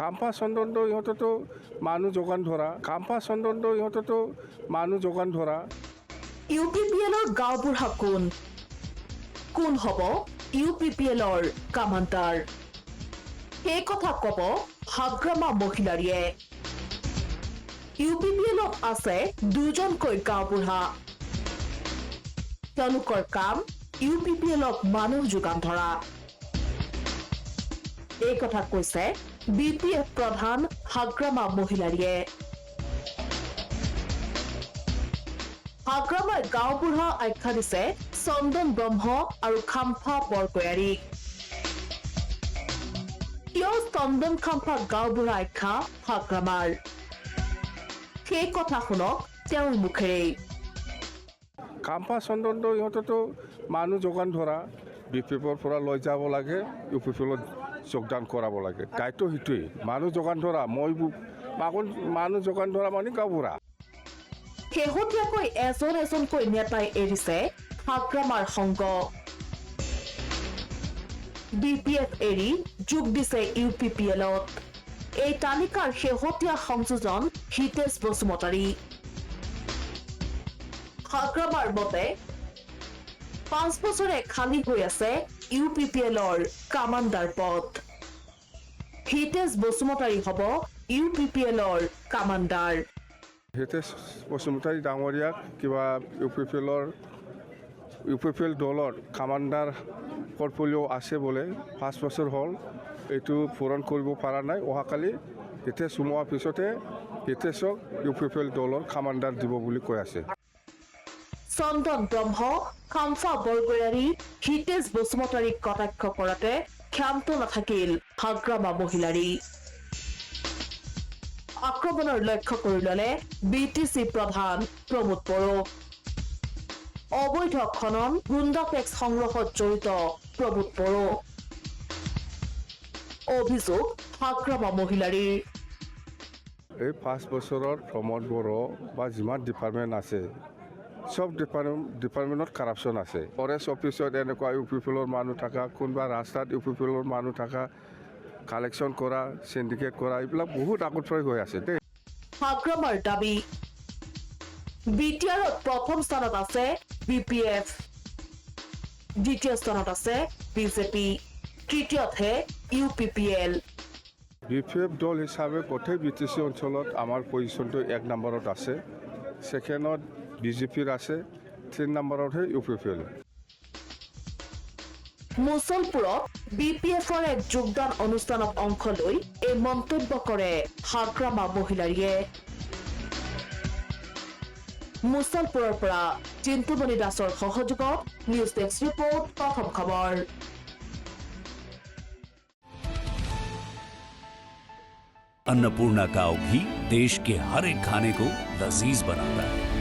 কাম্পা চন্দনটো ইহঁতেতো মানুহ যোগান ধৰা কাম্পা চন্দনটো ইহঁতেতো মানুহ যোগান ধৰা ইউপিপিএলৰ গাঁওবুঢ়া কোন কোন হ'ব ইউপিপিএলৰ কামাণ্ডাৰ সেই কথা ক'ব হাগ্ৰামা মহিলাৰীয়ে ইউপিপিএলত আছে দুজনকৈ গাঁওবুঢ়া তেওঁলোকৰ কাম ইউপিপিএলক মানুহ যোগান ধৰা এই কথা কৈছে বিপিএফ প্ৰধান হাগ্ৰামা মহিলাৰীয়ে হাগ্ৰামাৰ গাঁওবুঢ়া আখ্যা দিছে চন্দন ব্ৰহ্ম আৰু খাম্ফা বৰকয়াৰীক কিয় চন্দন খাম্ফা গাঁওবুঢ়া আখ্যা হাগ্ৰামাৰ সেই কথা শুনক তেওঁৰ মুখেৰে কাম্পা চন্দনটো ইহঁতেতো মানুহ যোগান ধৰা বিপিএফৰ পৰা লৈ যাব লাগে ইউপিপিএলত যোগদান কৰাব লাগে দায়িত্ব সেইটোৱেই মানুহ যোগান ধৰা মই মানুহ যোগান ধৰা মানে গাঁওবুঢ়া শেহতীয়াকৈ এজনকৈ নেতাই এৰিছে হাগ্ৰামাৰ সংগ বিপিএফ এৰি যোগ দিছে ইউপিপিএলত এই তালিকাৰ শেহতীয়া সংযোজন হিতেশ বসুমতাৰী হাগ্ৰামাৰ মতে 5 বছৰে খালী হৈ আছে ইউপিপিএলৰ কামাণ্ডাৰ পদ হিতেশ বসুমতাৰী হ'ব ইউপিপিএলৰ কামাণ্ডাৰ হিতেশ বসুমতাৰী ডাঙৰীয়াক কিবা ইউপিপিএল দলৰ কামাণ্ডাৰ পৰ্টফলিঅ' আছে বোলে 5 বছৰ হ'ল এইটো পূৰণ কৰিব পৰা নাই অহাকালি হিতেশ সোমোৱাৰ পিছতে হিতেশক ইউপিপিএল দলৰ কামাণ্ডাৰ দিব বুলি কৈ আছে চন্দন ব্ৰহ্ম খাম্ফা বৰগয়াৰী হিতেশ বসুমতাৰীক কটাক্ষ কৰাতে ক্ষান্ত নাথাকিল হাগ্ৰামা মহিলাৰী আক্ৰমণৰ লক্ষ্য কৰি ল'লে বিটিচি প্ৰধান প্ৰমোদ বড়ো অবৈধ খনন গুণ্ডা টেক্স সংগ্ৰহত জড়িত প্ৰমোদ বড়ো অভিযোগ হাগ্ৰামা মহিলাৰীৰ এই 5 বছৰত প্ৰমোদ বড়ো বা যিমান ডিপাৰ্টমেণ্ট আছে সব ডিপাৰ্টমেণ্টত কাৰাপশ্যন আছে ফৰেষ্ট অফিচত এনেকুৱা ইউপিপিএলৰ মানুহ থকা কোনোবা ৰাস্তাত ইউপিপিএলৰ মানুহ থকা কালেকশ্যন কৰা চিণ্ডিকেট কৰা এইবিলাক বহুত আগৰ পৰাই হৈ আছে দেই হাগ্ৰামাৰ দাবী বিটিআৰত প্ৰথম স্থানত আছে বিপিএফ দ্বিতীয় স্থানত আছে বিজেপি তৃতীয়তহে ইউপিপিএল বিপিএফ দল হিচাপে গোটেই বিটিচি অঞ্চলত আমাৰ পজিশ্যনটো 1 নম্বৰত আছে ছেকেণ্ডত বিজেপিৰ আছে 3 নম্বৰতহে ইউপিপিএল মুছলপুৰত বিপিএফৰ এক যোগদান অনুষ্ঠানত অংশ লৈ এই মন্তব্য কৰে হাগ্ৰামা মহিলাৰীয়ে মুছলপুৰৰ পৰা চিন্তুমণি দাসৰ সহযোগত নিউজ ডেস্ক ৰিপৰ্ট প্ৰথম খবৰ अन्नपूर्णा काव घी देश के हर एक खाने को लजीज बनाता है।